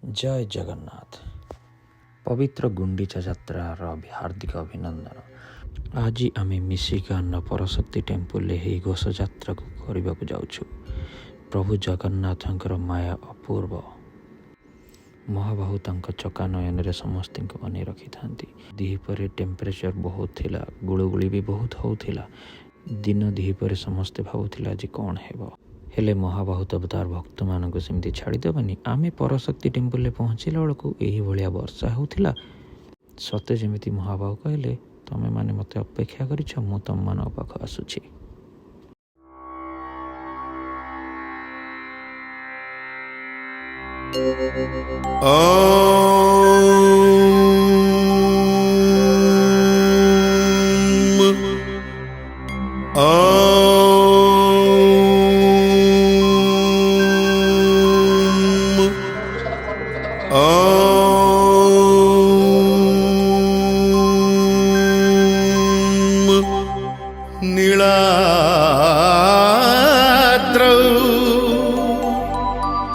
जय जगन्नाथ। पवित्र गुंडीचा यात्रार हार्दिक अभिनंदन। आज आम मिशिका नपरशक्ति टेम्पल ही घोष यात्रा को करने को जाऊँ। प्रभु जगन्नाथंकर माया अपूर्व। महाबाहु चका नयन रे समस्त को अनै रखी था। दिहीपर टेम्परेचर बहुत थिला, गुलुगुली भी बहुत होउथिला। दिन दिहीपर समस्ते भावुथिला जे कौन हेबो, हेले महाबाहु अवतार भक्त मानक सेमती छाड़देबानी। आमे परशक्ति टेम्पल पहुँचला बेलू यही भाया वर्षा होउथिला। सते जेमिति महाबाहु कहले, तमे माने मते अपेक्षा करिछ, मु तम मान पाख आसुछि। नीलाद्रौ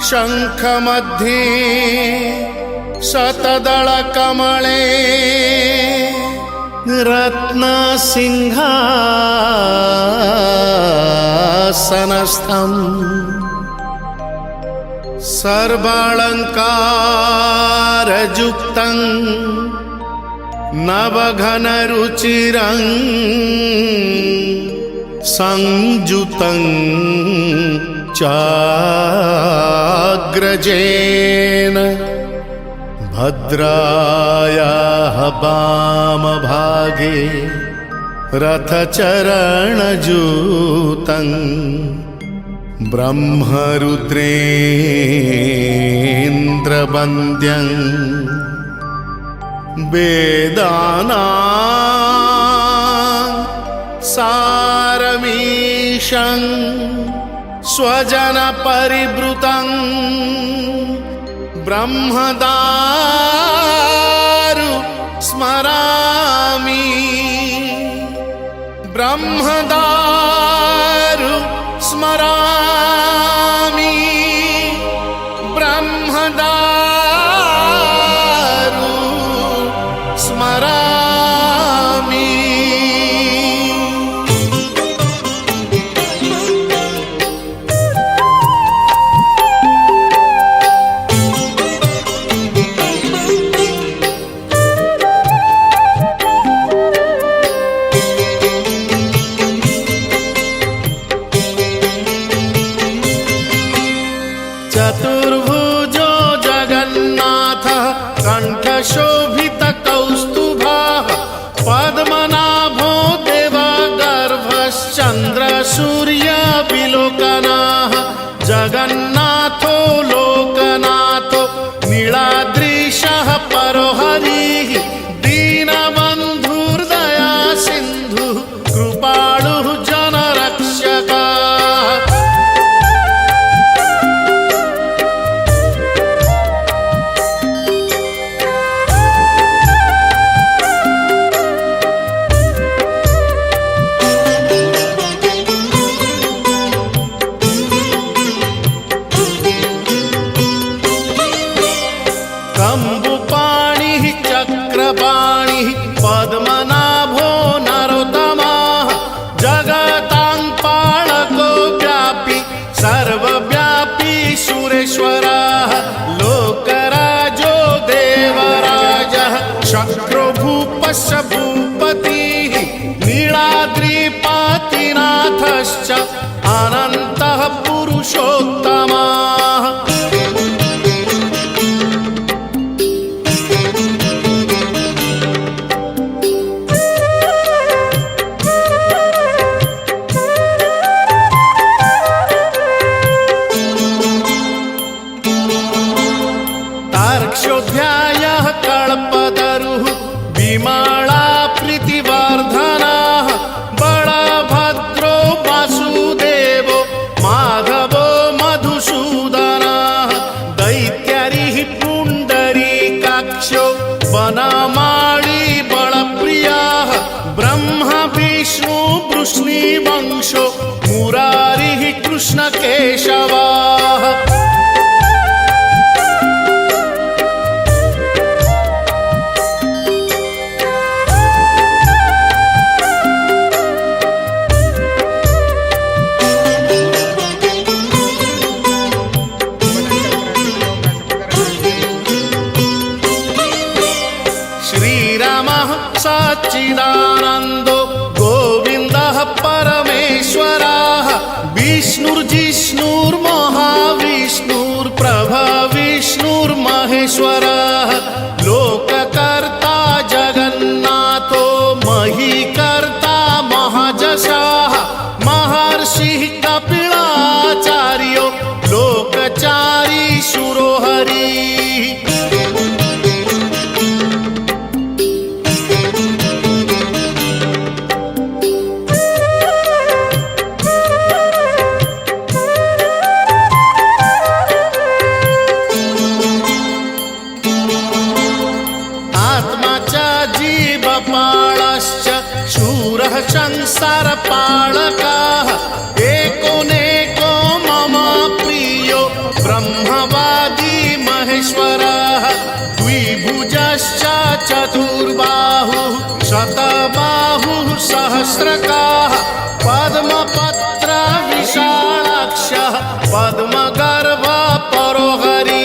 शङ्खमध्ये शतदलकमले रत्नसिंहासनस्थम् सर्वालङ्कारयुक्तं नवघनरुचिरं संयुतं चाग्रजेन भद्रायाः वामभागे रथचरणजूतं ब्रह्मरुद्रेन्द्रवन्द्यं वेदानां सारमीशं स्वजनपरिवृतं ब्रह्मदारु स्मरामि। ब्रह्मदारु स्मरामि। ब्रह्मदारु स्मरामि। चतुर्भुजो जगन्नाथः कण्ठशोभितकौस्तुभः पद्मनाभो देवगर्भश्चन्द्रसूर्यविलोकनः जगन्नाथो लोकनाथो नीलाद्रीशः परोहरिः दीनबन्धुर्दया सिन्धुः कृपालुः जनरक्षकः। कम्बुपाणिः चक्रपाणिः पद्मनाभो नरोत्तमः जगतां पालको व्यापी सर्वव्यापी सुरेश्वरः लोकराजो देवराजः शक्रो भूपश्च भूपतिः नीलाद्रिपातिनाथश्च अनन्तः पुरुषोत्तमः। तार्क्ष्योऽध्यायः कल्पतरुः विमला प्रीतिवर्धनः बलभद्रो वासुदेवो माधवो मधुसूदनः दैत्यारिः पुण्डरीकाक्षो वनमाली बलप्रियः ब्रह्मा विष्णु वृष्णिवंशो मुरारिः कृष्णकेशवः। सच्चिदानन्दो गोविन्दः परमेश्वरः विष्णुर्जिष्णुर्महाविष्णुर्प्रभविष्णुर्महेश्वरः लोककर्ता जगन्नाथो महीकर्ता महाजशाः महर्षिः कपिलाचार्यो लोकचारी सुरोहरिः जीवपालश्च शूरः संसारपालकः एकोनेको मम प्रियो ब्रह्मवादी महेश्वरः द्विभुजश्च चतुर्बाहुः शतबाहुः सहस्रकाः पद्मपत्र विशालाक्षः पद्मगर्भः परो हरिः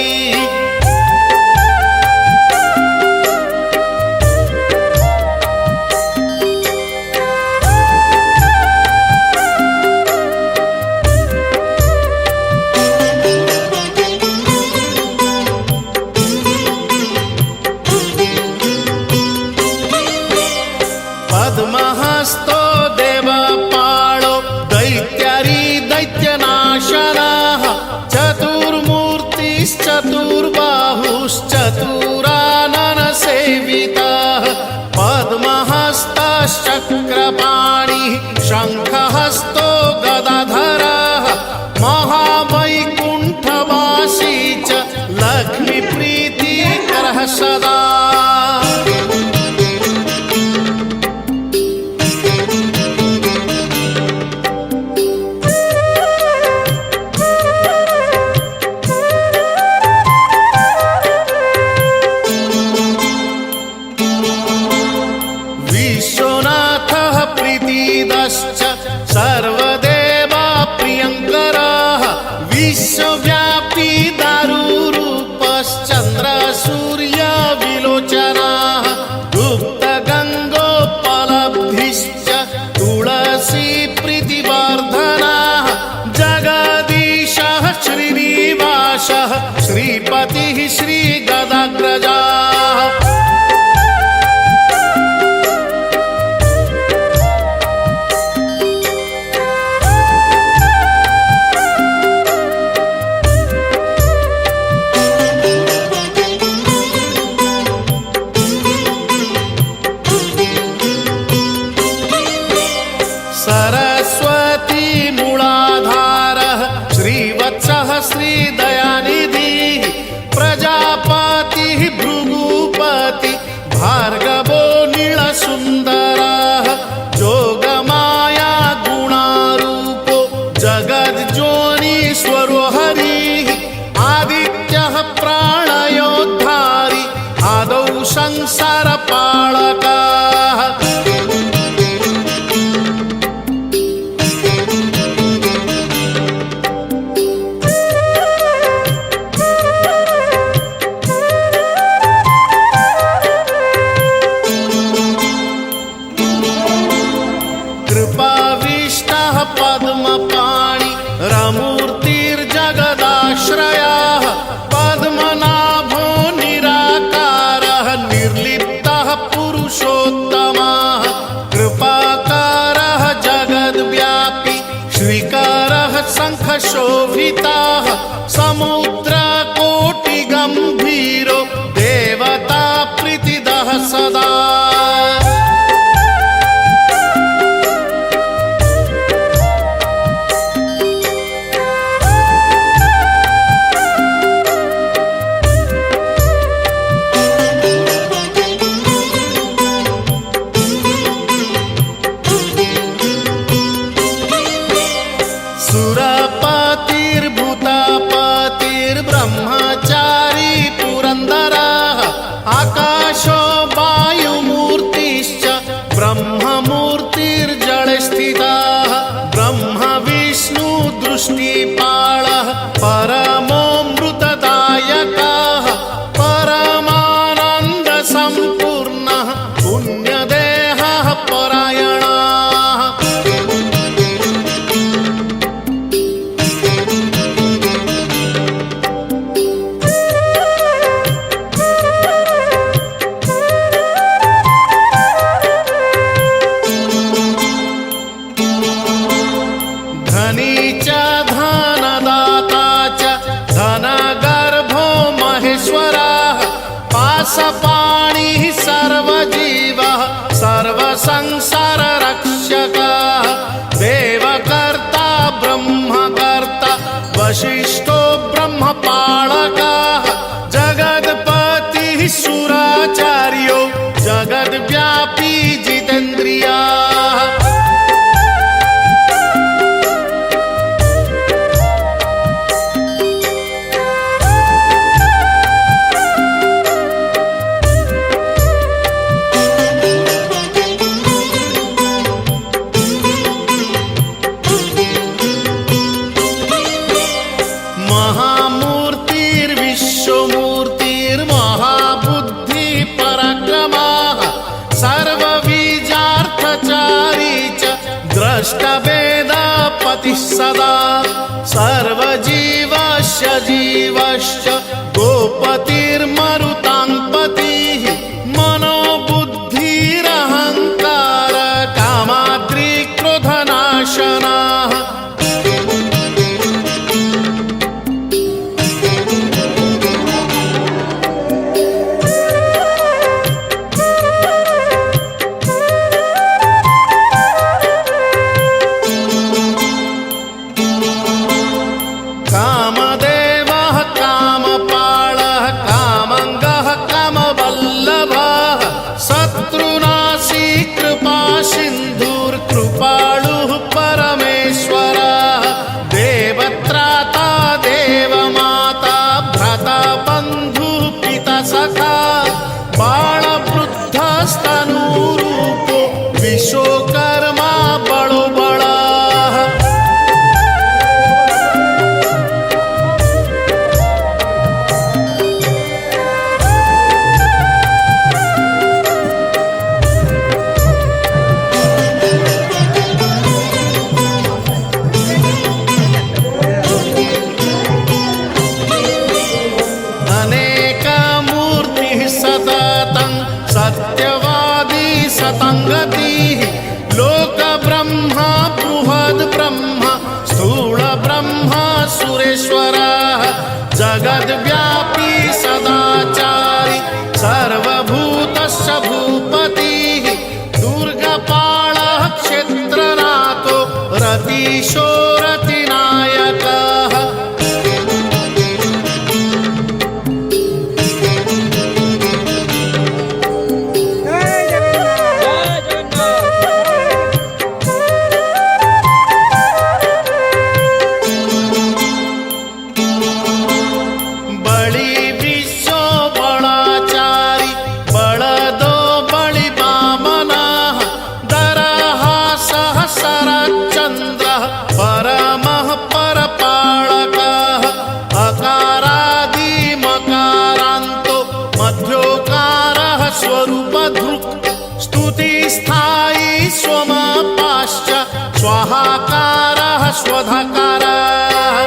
पद्महस्तो देवपालो दैत्यारी दैत्यनाशनः चतुर्मूर्तिश्चतुर्बाहुश्चतुराननसेवितः पद्महस्तश्चक्रपाणिः शङ्खहस्तो गदाधरः महावैकुण्ठवासी च लक्ष्मीप्रीतिकरः सदा विश्वनाथः प्रीतिदश्च सर्वदेवा प्रियङ्करः विश्वव्यापी दारुरूपश्चन्द्रसूर्यविलोचनः गुप्तगङ्गोपलब्धिश्च तुलसी प्रीतिवर्धनः जगदीशः श्रीनिवासः श्रीपतिः श्रीगदाग्रजः सरस्वती मूलाधारः श्रीवत्सः श्रीदयानिधिः प्रजापतिः भृगुपति भार्गवो नीलसुन्दरः जोगमाया गुणारूपो जगज्जोनीश्वरो हरिः आदित्यः प्राणयोद्धारी आदौ संसारपालकः कृपाविष्टः पद्मपाणि रमूर्तिर्जगदाश्रयः पद्मनाभो निराकारः निर्लिप्तः पुरुषोत्तमः कृपाकारः जगद्व्यापी श्रीकरः शङ्खशोभितः समुद्रकोटिगम्भीरो देवता प्रीतिदः सदा सुरपतिर्भूतापतिर्ब्रह्मचारी पुरन्दरः आकाशो वायुमूर्तिश्च ब्रह्ममूर्तिर्जले स्थितः ब्रह्म विष्णु दृष्टिपालः परमोऽमृतदायकः परमानन्दसम्पूर्णः पुण्यदेवः पाणिः सर्वजीवः सर्वसंसाररक्षकः देवकर्ता ब्रह्मकर्ता वसिष्ठो ब्रह्मपालकः जगत्पतिः सुराचार्यो जगद्व्यापी जितेन्द्रियाः द्रष्टवेदपतिः सदा सर्वजीवस्य जीवश्च गोपतिर्मरुताङ्पतिः मनोबुद्धिरहङ्कार कामाद्रिक्रोधनाशनाः कामदेवः कामपालः कामङ्गः कामवल्लभः शत्रुनाशी कृपासिन्धुर्कृपालुः परमेश्वरः देवत्राता देवमाता भ्राता बन्धुः पिता सखा बालवृद्धस्तनूरूपो विश्वकर्मा बलो बलः सत्यवादी सतंगतिः लोकब्रह्मा बृहद्ब्रह्मा स्थूलब्रह्मा सुरेश्वरः जगद्व्यापी सदाचारी सर्वभूतस्य भूपतिः दुर्गपालः क्षेत्रनाथो रतीशो रतिनायकः शरच्चन्द्रः परमः परपालकः अकारादिमकारान्तो मध्योकारः स्वरूपधृक् स्तुतिस्थायी स्वमापाश्च स्वाहाकारः स्वधाकारः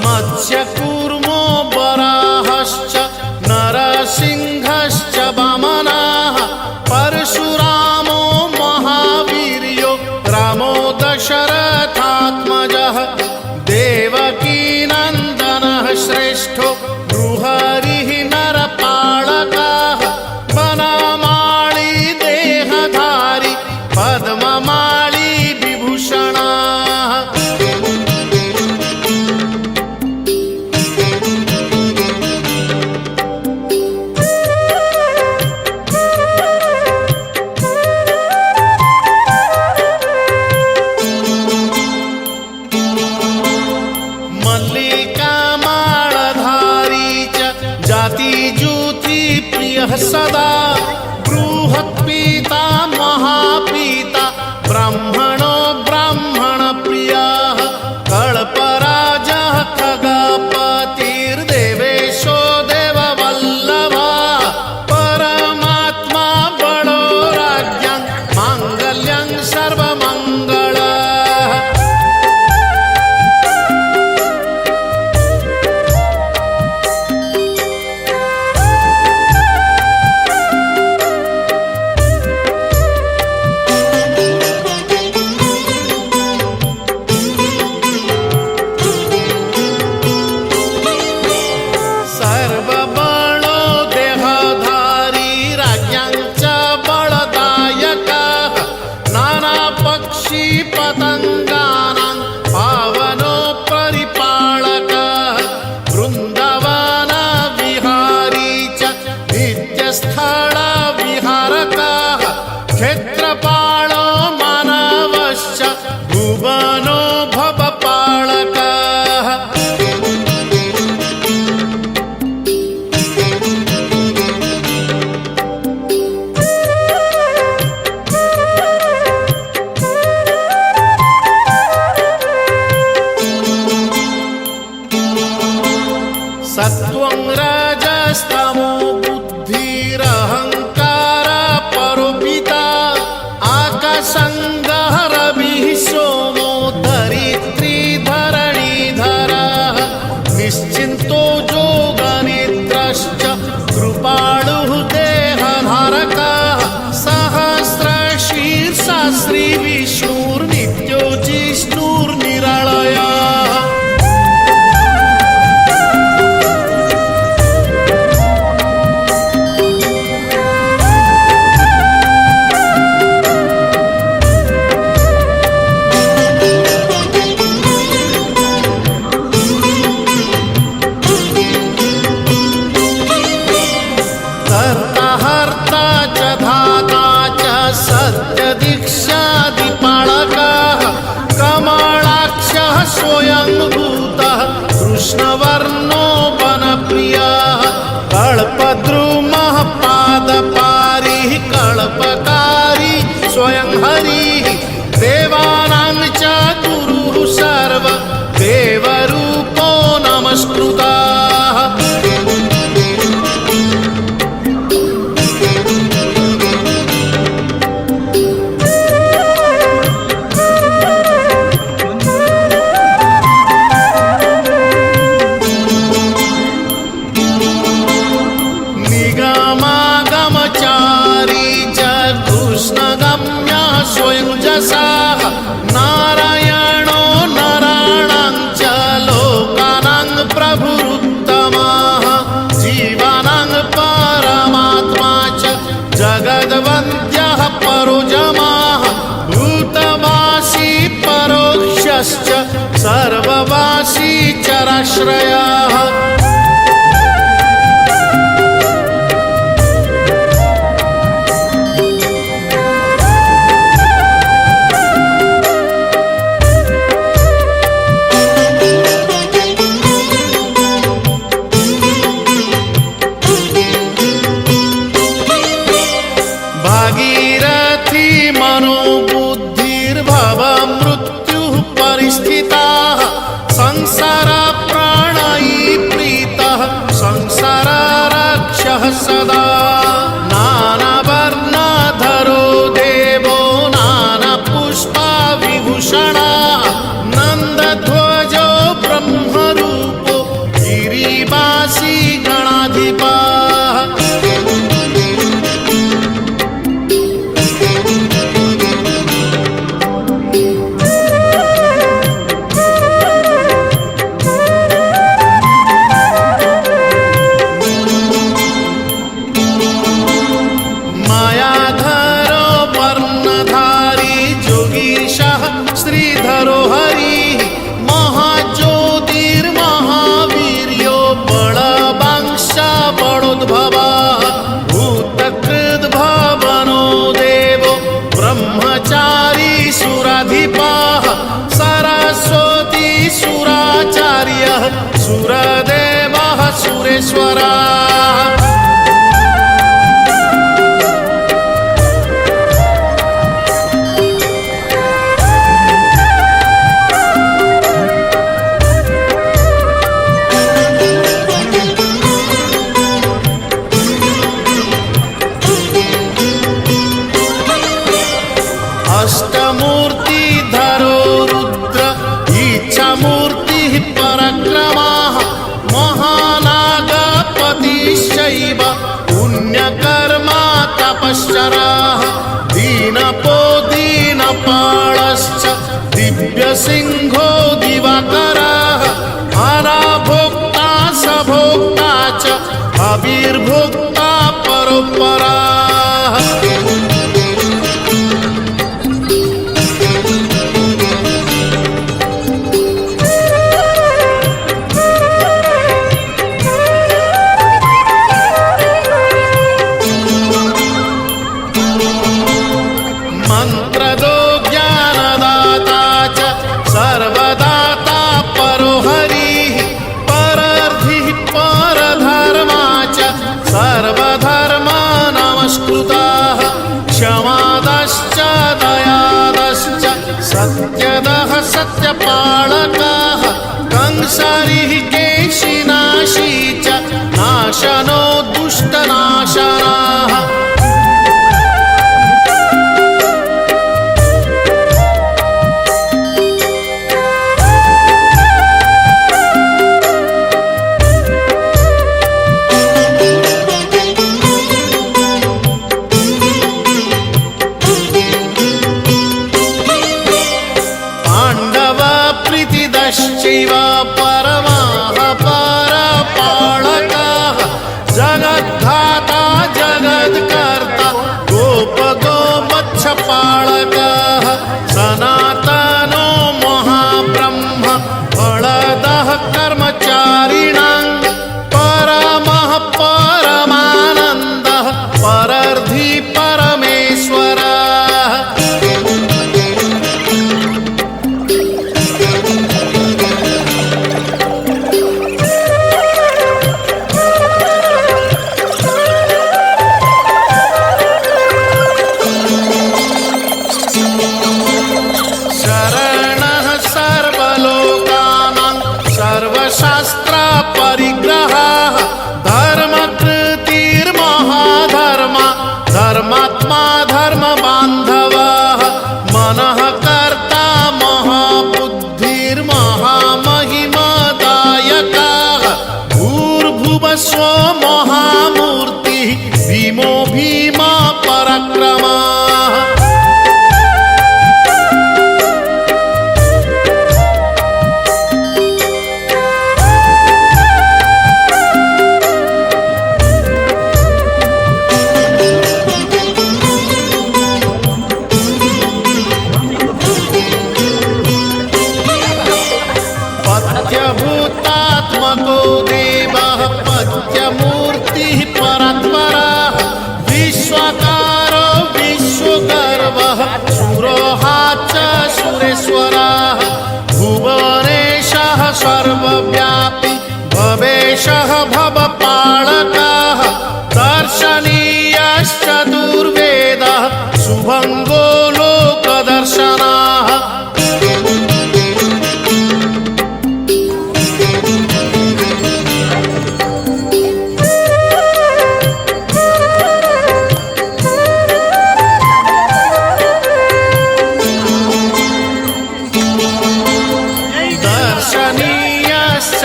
मत्स्यकूर्मो वराहश्च नरसिंहश्च वामनः परशुरामो महावीर्यो रामो दशरथात्मजः देवकीनन्दनः श्रेष्ठो नृहरिः नरपालकः वनमाली देहधारी पद्ममाली विभूषणः सदा बृहत्पीता महापीता ब्राह्मणो ब्राह्मणप्रियः कल्पराजः खगपतिर्देवेशो देववल्लभः परमात्मा बलो राज्ञं माङ्गल्यं सर्वमङ्गलः सत्वं रजस्तमो बुद्धिरहंकार परोपिता आकाशंगः रविः सोमो धरित्री धरणीधरः निश्चिन्तो योगनिद्रश्च कृपाणुः देहधारकः सहस्रशीर्षा श्रीविष्णुर्नित्यो जिष्णुर्निरलयः सत्यदीक्षादिपालकः कमलाक्षः स्वयंभूतः कृष्णवर्णो वनप्रियः कल्पद्रुमः पादपारिः कल्पकारी स्वयं हरिः देवानां च गुरुः सर्व देवरूपो नमस्कृतः स्वयं जसाः नारायणो नराणां च लोकानां प्रभुरुत्तमः जीवानां परमात्मा च जगद्वन्द्यः परोजमाः भूतवासी परोक्षश्च सर्ववासी चराश्रयः भागीरथी मनोबुद्धिर्भव मृत्युः परिस्थिताः संसार प्राणयी प्रीतः संसार रक्षः सदा नानावर्णधरो देवो नानापुष्पा विभूषणः नन्दध्वजो ब्रह्मरूपो गिरिवासी गणाधिपः श्रीधरो हरिः महाज्योतिर्महावीर्यो बलवांशा बलोद्भवः भूतकृद्भवनो देवो ब्रह्मचारी सुराधिपः सरस्वती सुराचार्यः सुरदेवः सुरेश्वरः अष्टमूर्तिधरो रुद्र इच्छामूर्तिः पराक्रमः महानागपतिश्चैव पुण्यकर्मा तपश्चरः दीनपो दीनपालश्च दिव्यसिंहो दिवाकरः हरभोक्ता सभोक्ता च अविर्भोक्ता परोपरः मंत्रदो ज्ञानदाता च सर्वदाता परो हरिः परर्धिः परधर्मा च सर्वधर्मा नमस्कृताः क्षमादश्च दयादश्च सत्यदः सत्यपालकः कंसरिः केशिनाशी शिव परमः परपालकः जगद्धाता जगत्कर्ता गोपगोमच्छपालकः सनातनो महाब्रह्म फलदः कर्मचारिणां परमः परमानन्दः परर्धि परमेश्वरः शरणः सर्वलोकानां सर्वशास्त्रपरिग्रहः धर्मकृतिर्महाधर्मा धर्मात्मा धर्मबान्धवः मनः कर्ता महाबुद्धिर्महामहिमदायकः भूर्भुवस्व महामूर्तिः भीमो भीमा पराक्रमः पत्यभूतात्मको देवः पत्यमूर्तिः परात्परः विश्वकारो विश्वगर्वः सुरोहा च सुरेश्वरः भुवनेशः सर्वव्यापी भवेशः भवपालकः दर्शनीयश्चतुर्वेदः शुभङ्गो लोकदर्शनः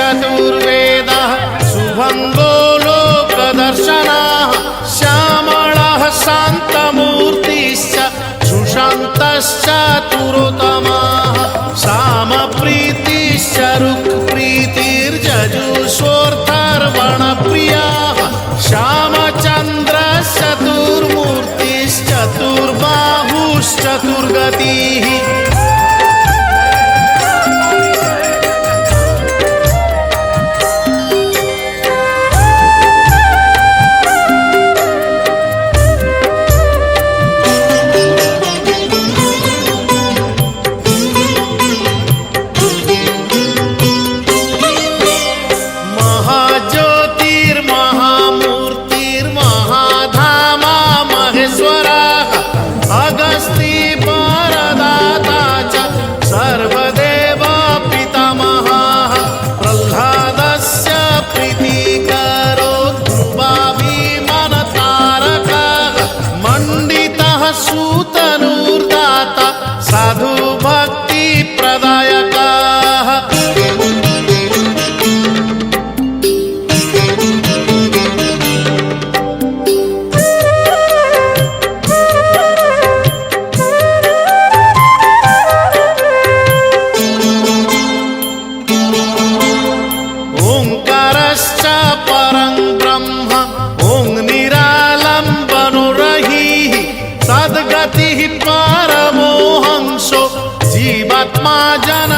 दर्शनीयश्चतुर्वेदः शुभङ्गो लोकदर्शनः श्यामळः शान्तमूर्तिश्च सुशान्तश्च तुरोत्तमः सामप्रीतिश्च रुक्प्रीतिर्जजुषोऽर्थर्वणप्रियः श्यामचन्द्रश्चतुर्मूर्तिश्चतुर्बाहुश्चतुर्गतिः महाज्योतिर्महामूर्तिर्महाधामा महेश्वरः अगस्ती परदाता च सर्वदेव पितामहः प्रह्लादस्य प्रीतिकरो ध्रुवाभिमानतारकः मण्डितः सूतनुर्दाता साधुभक्तिप्रदायकः ओंकारश्च परं ब्रह्म ओं निरालम्बनुरहिः सद्गतिः परमो हंसो जीवात्मा जन